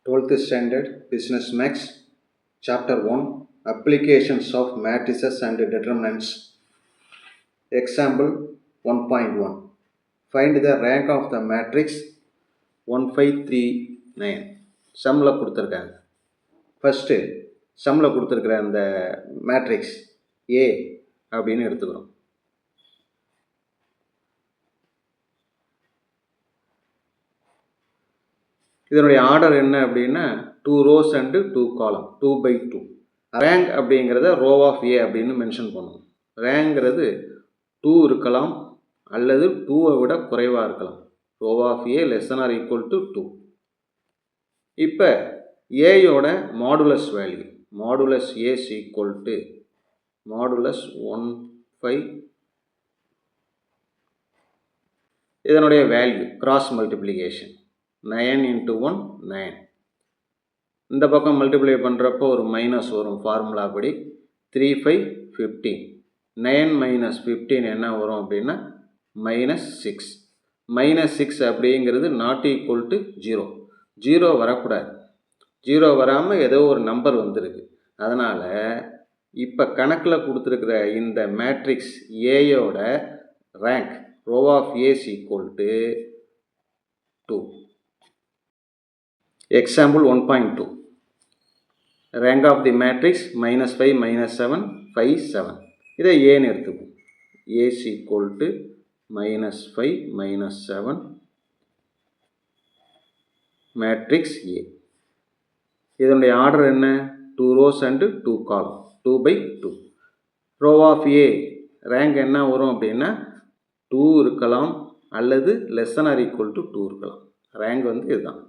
12th Standard Business Max Chapter 1 Applications of Matrices and Determinants. Example 1.1 Find the rank of the matrix 1539. சம்மில் கொடுத்துருக்காங்க. First சம்மில் கொடுத்துருக்குற அந்த matrix A அப்படின்னு எடுத்துக்கிறோம். இதனுடைய ஆர்டர் என்ன அப்படின்னா 2 rows and 2 column 2/2. ரேங்க் அப்படிங்கிறத ரோ ஆஃப் ஏ அப்படின்னு மென்ஷன் பண்ணுவோம். ரேங்க்கிறது 2 இருக்கலாம் அல்லது 2-ஐ விட குறைவாக இருக்கலாம். Rho of A less or equal to 2. இப்போ ஏயோட modulus value modulus A equal to modulus 1/5. இதனுடைய வேல்யூ கிராஸ் மல்டிப்ளிகேஷன் 9 into 1 9. இந்த பக்கம் மல்டிப்ளை பண்ணுறப்போ ஒரு மைனஸ் வரும் ஃபார்முலா படி. 3 5 15. 9 minus 15 என்ன வரும் அப்படின்னா -6. -6 அப்படிங்கிறது நாட் ஈக்குவல் டு 0. 0 வரக்கூடாது. 0 வராமல் ஏதோ ஒரு நம்பர் வந்துருக்கு. அதனால் இப்போ கணக்கில் கொடுத்துருக்கிற இந்த மேட்ரிக்ஸ் ஏயோட rank rho of A equal to 2. Example 1.2 Rank of the matrix -5 -7 5 7. இதை ஏன்னு எடுத்துக்கும். A equal to -5 -7 matrix A. இதனுடைய ஆர்டர் என்ன? 2 rows and 2 column 2/2. row of A rank என்ன வரும் அப்படின்னா 2 இருக்கலாம் அல்லது less than or equal to 2 இருக்கலாம். ரேங்க் வந்து இதுதான்.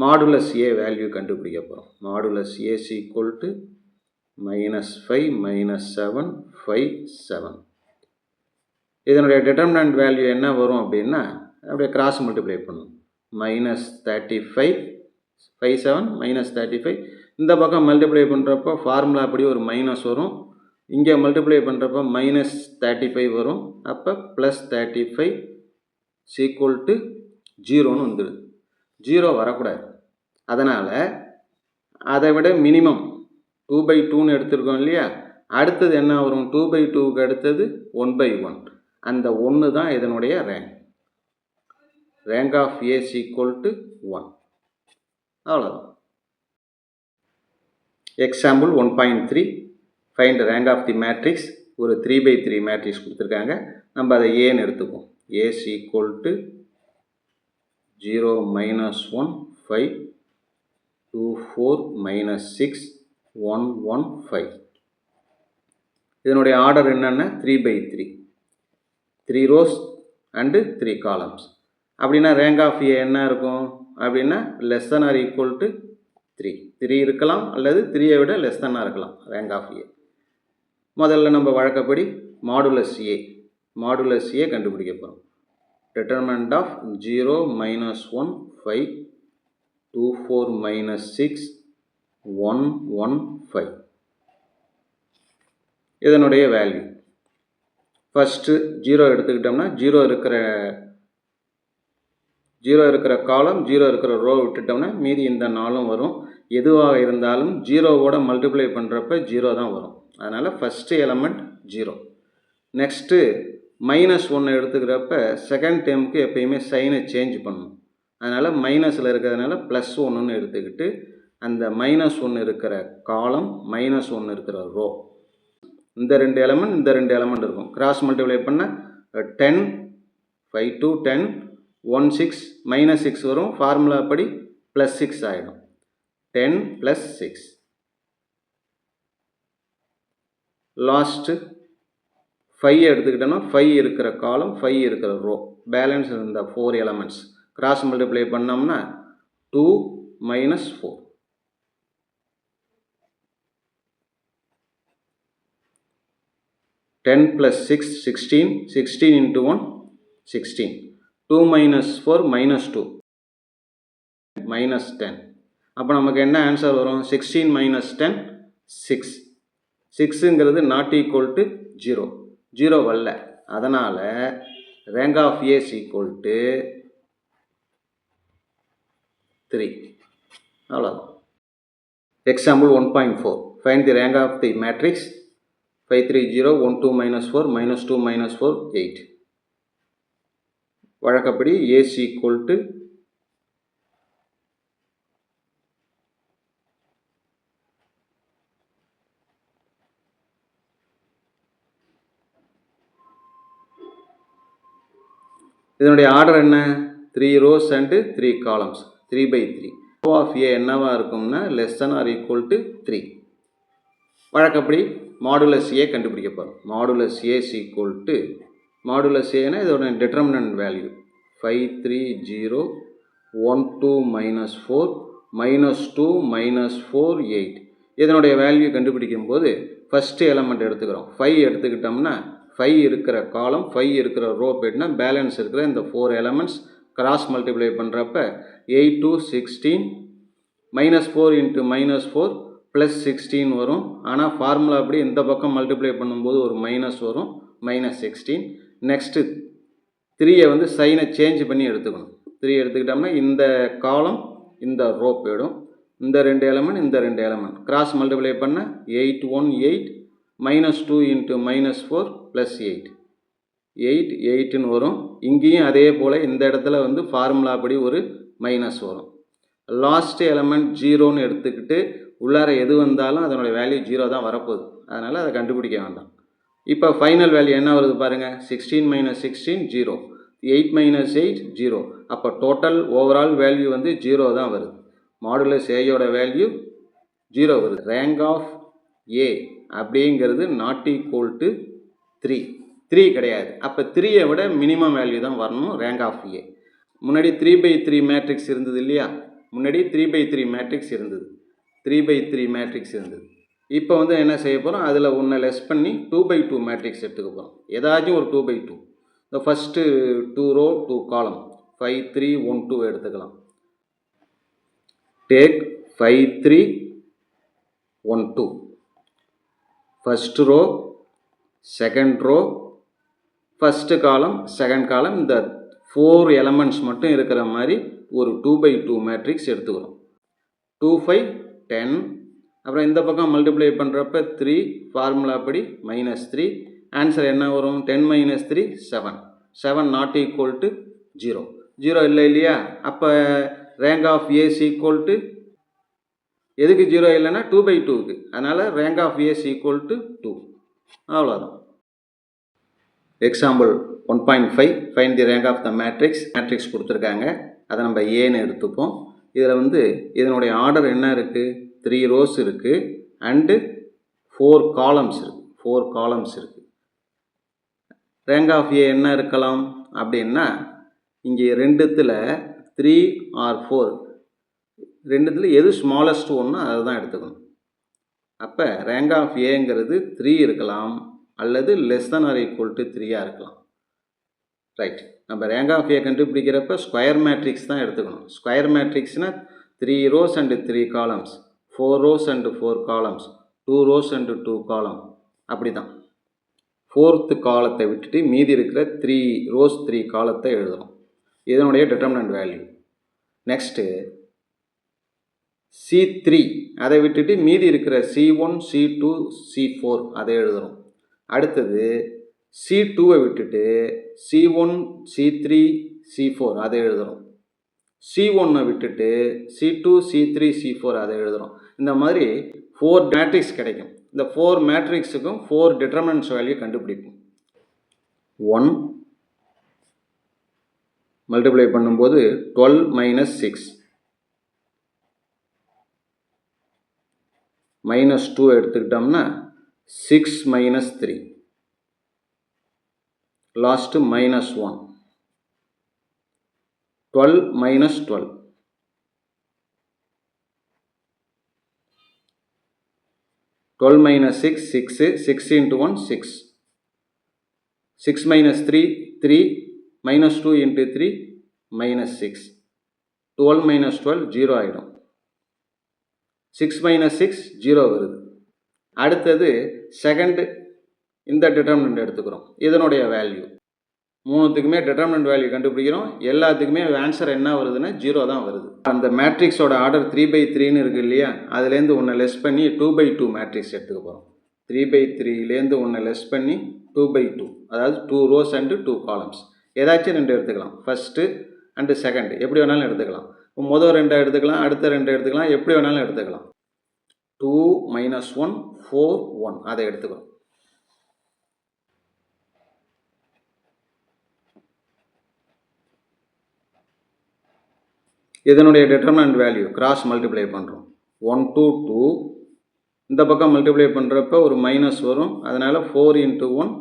மாடுலஸ் ஏ வேல்யூ கண்டுபிடிக்க போகிறோம். Modulus A equal to -5 -7 5 7. இதனுடைய டிட்டர்மினன்ட் வேல்யூ என்ன வரும் அப்படின்னா அப்படியே கிராஸ் மல்டிப்ளை பண்ணும். -35 5 7 -35. இந்த பக்கம் மல்டிப்ளை பண்ணுறப்போ ஃபார்முலா அப்படி ஒரு மைனஸ் வரும். இங்கே மல்டிப்ளை பண்ணுறப்போ -35 வரும். அப்போ +35 ஈக்குவல் டு 0ன்னு வந்துடுது. 0 வரக்கூடாது. அதனால் அதை விட மினிமம் 2/2ன்னு எடுத்துருக்கோம் இல்லையா. அடுத்தது என்ன வரும்? 2/2க்கு அடுத்தது 1/1. அந்த 1 தான் இதனுடைய rank. Rank of A equal to 1. அவ்வளோதான். Example 1.3 find rank of the matrix. ஒரு 3/3 மேட்ரிக்ஸ் கொடுத்துருக்காங்க. நம்ம அதை ஏன்னு எடுத்துக்குவோம். A equal to 0 -1 5 2 4 -6 1 1 5. இதனுடைய ஆர்டர் என்னென்னா 3/3. 3 rows and 3 columns. அப்படின்னா ரேங்க் ஆஃப் ஏ என்ன இருக்கும் அப்படின்னா less than or equal to 3. 3 இருக்கலாம் அல்லது 3-ஐ விட லெஸ் than இருக்கலாம் ரேங்க் ஆஃப் ஏ. முதல்ல நம்ம வழக்கப்படி மாடுலஸ் ஏ கண்டுபிடிக்க போகிறோம். Determinant of 0 -1 5 2 4 -6 1 1 5. இதனுடைய வேல்யூ ஃபஸ்ட்டு 0 எடுத்துக்கிட்டோம்னா 0 இருக்கிற காலம் 0 இருக்கிற ரோ விட்டுட்டோம்னா மீதி இந்த 4 வரும். எதுவாக இருந்தாலும் 0வோட மல்டிப்ளை பண்ணுறப்ப 0 தான் வரும். அதனால் ஃபஸ்ட்டு எலமெண்ட் 0. நெக்ஸ்ட்டு -1 எடுத்துக்கிறப்ப செகண்ட் டேர்முக்கு எப்பயுமே சைனை சேஞ்ச் பண்ணணும். அதனால் மைனஸில் இருக்கிறதுனால +1ன்னு எடுத்துக்கிட்டு அந்த -1 இருக்கிற காலம் -1 இருக்கிற ரோ இந்த 2 எலமெண்ட் இருக்கும். கிராஸ் மல்டிப்ளை பண்ண 10 5 2 10 1 6 -6 வரும். ஃபார்முலா படி +6 ஆகிடும். 10 + 6. லாஸ்ட்டு 5 எடுத்துக்கிட்டோன்னா 5 இருக்கிற காலம் 5 இருக்கிற ரோ பேலன்ஸ் இந்த 4 எலமெண்ட்ஸ் கிராஸ் மல்டிப்ளை பண்ணோம்னா 2 -4. (10 + 6 16 16 into 1 16 2 - 4 -2 -10. அப்போ நமக்கு என்ன ஆன்சர் வரும்? 16 - 10 6. 6ங்கிறது நாட் ஈக்குவல் டு 0 வரல. அதனால் rank of A equal to 3. அவ்வளோதான். Example 1.4. Find the rank of the matrix 5 3 0 1 2 minus 4 minus 2 minus 4 8. வழக்கப்படி AC equal to இதனுடைய ஆர்டர் என்ன? 3 rows and 3 columns, 3 by 3. O of A என்னவா இருக்கும்னா less than or equal to 3. வழக்கப்படி modulus A கண்டுபிடிக்க போகிறோம். Modulus A is equal to modulus ஏன்னா இதோட determinant value 5 3 0 1 2 minus 4 minus 2 minus 4 8. இதனுடைய வேல்யூ கண்டுபிடிக்கும் போது ஃபஸ்ட்டு எலமெண்ட் எடுத்துக்கிறோம். 5 எடுத்துக்கிட்டோம்னா 5 இருக்கிற காலம் 5 இருக்கிற ரோ போய்ட்டுனா பேலன்ஸ் இருக்கிற இந்த 4 எலமெண்ட்ஸ் கிராஸ் மல்டிப்ளை பண்ணுறப்ப 8 2 16 minus 4 into minus 4 ப்ளஸ் 16 வரும். ஆனால் ஃபார்முலா அப்படி இந்த பக்கம் மல்டிப்ளை பண்ணும்போது ஒரு மைனஸ் வரும், மைனஸ் 16. நெக்ஸ்ட்டு 3யை வந்து சைனை சேஞ்ச் பண்ணி எடுத்துக்கணும். 3 எடுத்துக்கிட்டோம்னா இந்த காலம் இந்த ரோ போயிடும். இந்த 2 எலமெண்ட் இந்த 2 எலமெண்ட் கிராஸ் மல்டிப்ளை பண்ண 8 1 8 minus 2 into minus 4 plus 8 8 8ன்னு வரும். இங்கேயும் அதே போல் இந்த இடத்துல வந்து ஃபார்முலா அப்படி ஒரு மைனஸ் வரும். லாஸ்ட் எலமெண்ட் 0ன்னு எடுத்துக்கிட்டு உள்ளார எது வந்தாலும் அதனுடைய வேல்யூ 0 தான் வரப்போகுது. அதனால் அதை கண்டுபிடிக்க வேண்டாம். இப்போ ஃபைனல் வேல்யூ என்ன வருது பாருங்கள். 16 minus 16 0, 8 minus 8 0. அப்போ டோட்டல் ஓவரால் வேல்யூ வந்து 0 தான் வருது. மாடுலஸ் ஏயோட வேல்யூ 0 வருது. ரேங்க் ஆஃப் ஏ அப்படிங்கிறது நாட் ஈக்குவல் டு 3 கிடையாது. அப்போ 3யை விட மினிமம் வேல்யூ தான் வரணும் ரேங்க் ஆஃப் ஏ. முன்னாடி 3/3 மேட்ரிக்ஸ் இருந்தது இல்லையா? முன்னாடி 3/3 மேட்ரிக்ஸ் இருந்தது, 3/3 மேட்ரிக்ஸ் இருந்தது. இப்போ வந்து என்ன செய்ய போகிறோம், அதில் ஒன்றை லெஸ் பண்ணி 2/2 மேட்ரிக்ஸ் எடுத்துக்க போகிறோம். ஏதாச்சும் ஒரு 2/2. இந்த ஃபஸ்ட்டு 2 row 2 column 5 3 1 2 எடுத்துக்கலாம். Take 5 3 1 2. First row second row first column second column இந்த 4 எலமெண்ட்ஸ் மட்டும் இருக்கிற மாதிரி ஒரு 2/2 மேட்ரிக்ஸ் எடுத்துக்கிறோம். 2 5 10. அப்புறம் இந்த பக்கம் மல்டிப்ளை பண்ணுறப்ப 3 ஃபார்முலா படி -3. ஆன்சர் என்ன வரும்? 10 - 3 7. 7 நாட் ஈக்குவல் டு 0. 0 இல்லை இல்லையா? அப்போ rank of A is equal to எதுக்கு 0 இல்லைன்னா 2/2க்கு. அதனால் rank of A is equal to 2. அவ்வளோதான். Example 1.5 find the rank of the matrix கொடுத்துருக்காங்க. அதை நம்ம ஏன்னு எடுத்துப்போம். இதில் வந்து இதனுடைய ஆர்டர் என்ன இருக்குது? 3 rows இருக்குது அண்டு 4 columns இருக்குது. 4 columns இருக்குது. ரேங்க் ஆஃப் ஏ என்ன இருக்கலாம் அப்படின்னா, இங்கே ரெண்டுத்தில் 3 or 4 ரெண்டுத்தில் எது ஸ்மாலஸ்ட் ஒன்று அதை தான் எடுத்துக்கணும். அப்போ ரேங்க் ஆஃப் ஏங்கிறது 3 இருக்கலாம் அல்லது less than or equal to 3 இருக்கலாம். ரைட். நம்ம ரேங்க் ஆஃப் ஏ கண்டுபிடிக்கிறப்ப ஸ்கொயர் மேட்ரிக்ஸ் தான் எடுத்துக்கணும். ஸ்கொயர் மேட்ரிக்ஸ்னால் 3 rows and 3 columns, 4 rows and 4 columns, 2 rows and 2 column. அப்படி தான் 4th காலத்தை விட்டுட்டு மீதி இருக்கிற 3 rows 3 காலத்தை எழுதுகிறோம். இதனுடைய டிட்டர்மினன்ட் வேல்யூ. நெக்ஸ்ட்டு C3 அதை விட்டுட்டு மீதி இருக்கிற C1 C2 C4 அதை எழுதுகிறோம். அடுத்தது C2வை விட்டுட்டு C1 C3 C4 அதை எழுதுகிறோம். C1 விட்டுட்டு C2 C3 C4 அதை எழுதுகிறோம். இந்த மாதிரி 4 மேட்ரிக்ஸ் கிடைக்கும். இந்த 4 மேட்ரிக்ஸுக்கும் 4 டிட்டர்மினன்ட்ஸ் வேல்யூ கண்டுபிடிக்கும். 1 மல்டிப்ளை பண்ணும்போது 12 - 6 -2 எடுத்துக்கிட்டோம்னா 6 - 3 லாஸ்ட்டு -1. 12 - 12 12 - 6 6 6 into 1 6 6 - 3 3 -2 into 3 -6 12 - 12 0 ஆகிடும். 6 - 6 0 வருது. அடுத்தது செகண்ட் இந்த டிட்டர்மினன்ட் எடுத்துக்கிறோம். இதனுடைய வேல்யூ மூணுத்துக்குமே டிட்டர்மினன்ட் வேல்யூ கண்டுபிடிக்கிறோம். எல்லாத்துக்குமே ஆன்சர் என்ன வருதுன்னா 0 தான் வருது. அந்த மேட்ரிக்ஸோட ஆர்டர் 3/3ன்னு இருக்குது இல்லையா, அதுலேருந்து ஒன்று லெஸ் பண்ணி 2/2 மேட்ரிக்ஸ் எடுத்துக்க போகிறோம். 3/3லேருந்து ஒன்று லெஸ் பண்ணி 2/2, அதாவது 2 rows அண்டு 2 columns. ஏதாச்சும் 2 எடுத்துக்கலாம். ஃபஸ்ட்டு அண்டு செகண்டு எப்படி வேணாலும் எடுத்துக்கலாம். முதல் 2 எடுத்துக்கலாம், அடுத்த 2 எடுத்துக்கலாம், எப்படி வேணாலும் எடுத்துக்கலாம். 2 - 1 4 1 அதை எடுத்துக்கிறோம். இதனுடைய டிட்டர்மினன்ட் வேல்யூ கிராஸ் மல்டிப்ளை பண்ணுறோம். 1 to 2 இந்த பக்கம் மல்டிப்ளை பண்ணுறப்ப ஒரு மைனஸ் வரும். அதனால் 4 × 1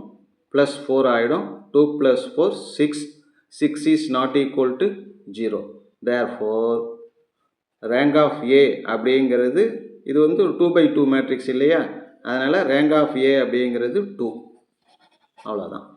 + 4 ஆகிடும். 2 + 4 6. 6 is not equal to 0. Therefore rank of A அப்படிங்கிறது இது வந்து 2/2 மேட்ரிக்ஸ் இல்லையா, அதனால் rank of A அப்படிங்கிறது 2. அவ்வளோதான்.